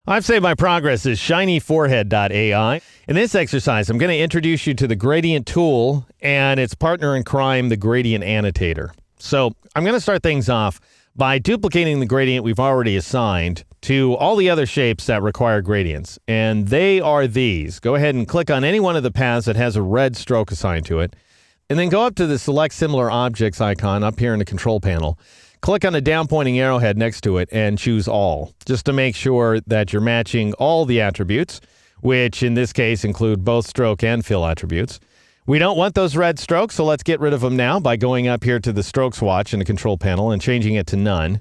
I've saved my progress is shinyforehead.ai. In this exercise, I'm going to introduce you to the gradient tool and its partner in crime, the gradient annotator. So I'm going to start things off by duplicating the gradient we've already assigned to all the other shapes that require gradients. And they are these. Go ahead and click on any one of the paths that has a red stroke assigned to it. And then go up to the Select Similar Objects icon up here in the Control Panel. Click on the down pointing arrowhead next to it and choose All, just to make sure that you're matching all the attributes, which in this case include both stroke and fill attributes. We don't want those red strokes, so let's get rid of them now by going up here to the Stroke Swatch in the Control Panel and changing it to None.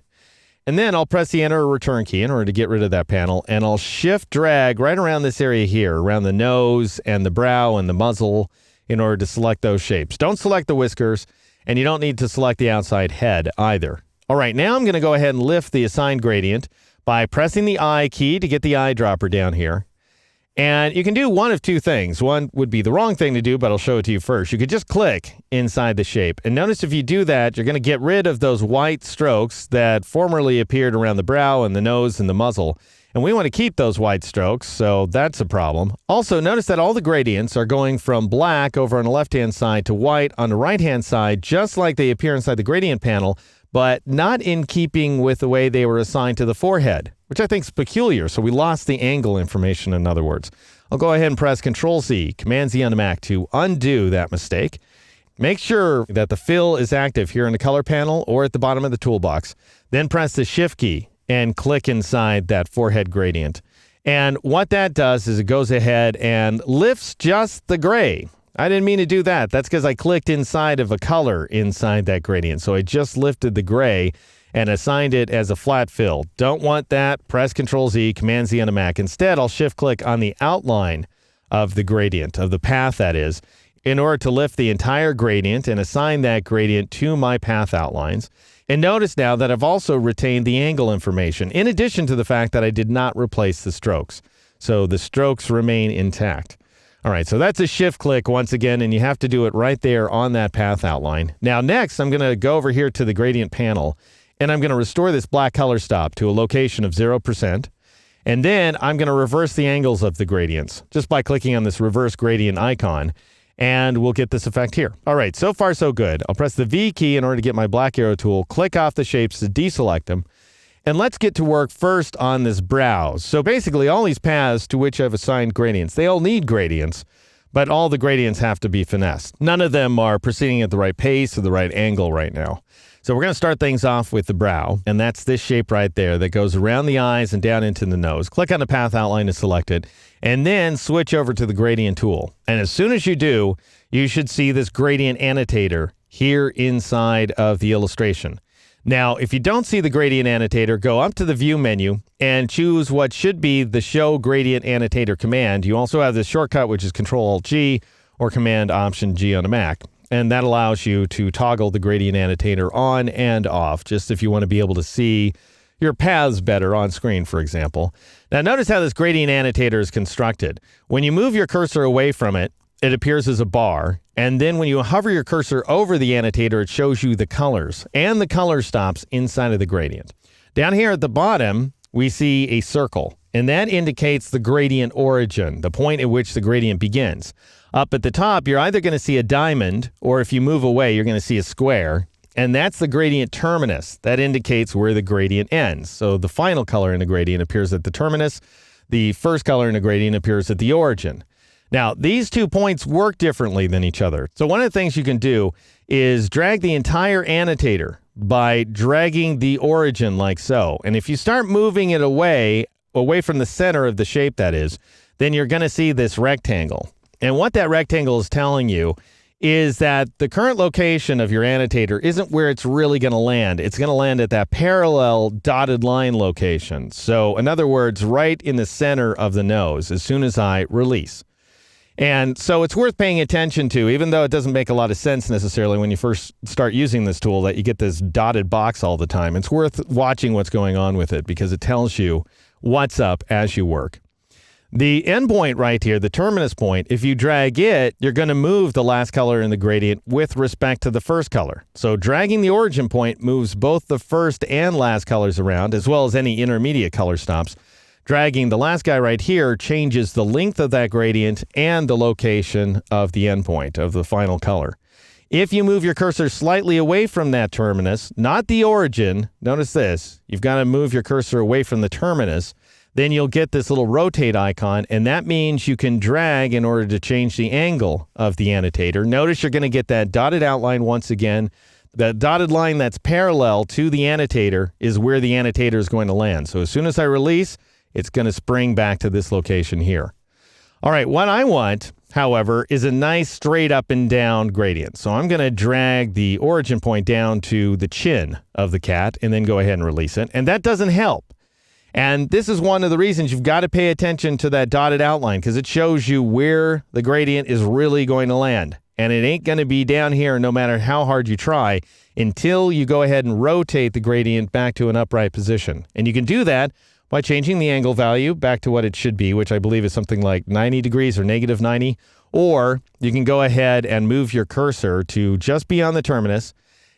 And then I'll press the Enter or Return key in order to get rid of that panel, and I'll Shift drag right around this area here, around the nose and the brow and the muzzle in order to select those shapes. Don't select the whiskers, and you don't need to select the outside head either. All right, now I'm going to go ahead and lift the assigned gradient by pressing the I key to get the eyedropper down here. And you can do one of two things. One would be the wrong thing to do, but I'll show it to you first. You could just click inside the shape. And notice if you do that, you're going to get rid of those white strokes that formerly appeared around the brow and the nose and the muzzle. And we want to keep those white strokes, so that's a problem. Also, notice that all the gradients are going from black over on the left-hand side to white on the right-hand side, just like they appear inside the gradient panel, but not in keeping with the way they were assigned to the forehead, which I think is peculiar. So we lost the angle information, in other words. I'll go ahead and press Control-Z, Command-Z on the Mac to undo that mistake. Make sure that the fill is active here in the color panel or at the bottom of the toolbox. Then press the Shift key and click inside that forehead gradient. And what that does is it goes ahead and lifts just the gray. I didn't mean to do that. That's because I clicked inside of a color inside that gradient. So I just lifted the gray and assigned it as a flat fill. Don't want that. Press Control-Z, Command-Z on the Mac. Instead, I'll shift-click on the outline of the gradient, of the path that is, in order to lift the entire gradient and assign that gradient to my path outlines. And notice now that I've also retained the angle information, in addition to the fact that I did not replace the strokes. So the strokes remain intact. All right, so that's a shift click once again, and you have to do it right there on that path outline. Now next, I'm going to go over here to the gradient panel, and I'm going to restore this black color stop to a location of 0%. And then I'm going to reverse the angles of the gradients just by clicking on this reverse gradient icon, and we'll get this effect here. All right, so far so good. I'll press the V key in order to get my black arrow tool, click off the shapes to deselect them. And let's get to work first on this brow. So basically all these paths to which I've assigned gradients, they all need gradients, but all the gradients have to be finessed. None of them are proceeding at the right pace or the right angle right now. So we're going to start things off with the brow, and that's this shape right there that goes around the eyes and down into the nose. Click on the path outline to select it, and then switch over to the gradient tool. And as soon as you do, you should see this gradient annotator here inside of the illustration. Now, if you don't see the gradient annotator, go up to the View menu and choose what should be the Show Gradient Annotator command. You also have this shortcut, which is Control-Alt-G or Command-Option-G on a Mac. And that allows you to toggle the gradient annotator on and off, just if you want to be able to see your paths better on screen, for example. Now, notice how this gradient annotator is constructed. When you move your cursor away from it, it appears as a bar. And then when you hover your cursor over the annotator, it shows you the colors and the color stops inside of the gradient. Down here at the bottom, we see a circle, and that indicates the gradient origin, the point at which the gradient begins. Up at the top, you're either going to see a diamond, or if you move away, you're going to see a square. And that's the gradient terminus. That indicates where the gradient ends. So the final color in the gradient appears at the terminus. The first color in the gradient appears at the origin. Now, these 2 points work differently than each other. So one of the things you can do is drag the entire annotator by dragging the origin like so. And if you start moving it away from the center of the shape that is, then you're going to see this rectangle. And what that rectangle is telling you is that the current location of your annotator isn't where it's really going to land. It's going to land at that parallel dotted line location. So in other words, right in the center of the nose as soon as I release. And so it's worth paying attention to, even though it doesn't make a lot of sense necessarily when you first start using this tool that you get this dotted box all the time. It's worth watching what's going on with it because it tells you what's up as you work. The endpoint right here, the terminus point, if you drag it, you're going to move the last color in the gradient with respect to the first color. So dragging the origin point moves both the first and last colors around, as well as any intermediate color stops. Dragging the last guy right here changes the length of that gradient and the location of the endpoint of the final color. If you move your cursor slightly away from that terminus, not the origin, notice this, you've got to move your cursor away from the terminus, then you'll get this little rotate icon, and that means you can drag in order to change the angle of the annotator. Notice you're going to get that dotted outline once again. The dotted line that's parallel to the annotator is where the annotator is going to land. So as soon as I release, it's going to spring back to this location here. All right, what I want, however, is a nice straight up and down gradient. So I'm going to drag the origin point down to the chin of the cat and then go ahead and release it. And that doesn't help. And this is one of the reasons you've got to pay attention to that dotted outline, because it shows you where the gradient is really going to land. And it ain't going to be down here no matter how hard you try until you go ahead and rotate the gradient back to an upright position. And you can do that by changing the angle value back to what it should be, which I believe is something like 90 degrees or negative 90. Or you can go ahead and move your cursor to just beyond the terminus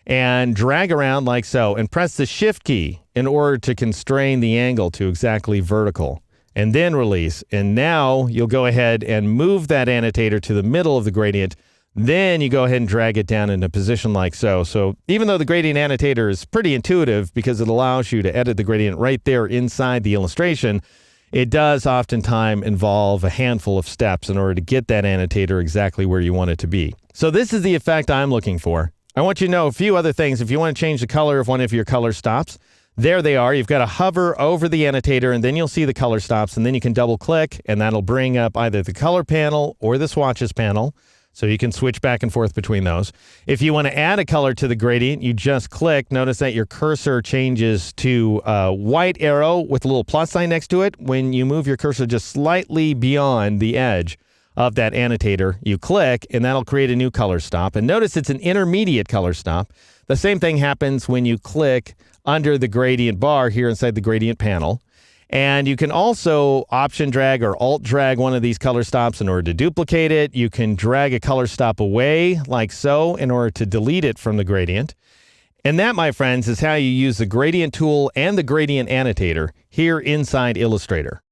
and drag around like so and press the shift key in order to constrain the angle to exactly vertical, and then release. And now you'll go ahead and move that annotator to the middle of the gradient. Then you go ahead and drag it down in a position like so. So even though the gradient annotator is pretty intuitive because it allows you to edit the gradient right there inside the illustration, it does oftentimes involve a handful of steps in order to get that annotator exactly where you want it to be. So this is the effect I'm looking for. I want you to know a few other things. If you want to change the color of one of your color stops, there they are. You've got to hover over the annotator and then you'll see the color stops, and then you can double click and that'll bring up either the color panel or the swatches panel. So you can switch back and forth between those. If you want to add a color to the gradient, you just click. Notice that your cursor changes to a white arrow with a little plus sign next to it. When you move your cursor just slightly beyond the edge of that annotator, you click, and that'll create a new color stop. And notice it's an intermediate color stop. The same thing happens when you click under the gradient bar here inside the gradient panel. And you can also option drag or alt drag one of these color stops in order to duplicate it. You can drag a color stop away like so in order to delete it from the gradient. And that, my friends, is how you use the gradient tool and the gradient annotator here inside Illustrator.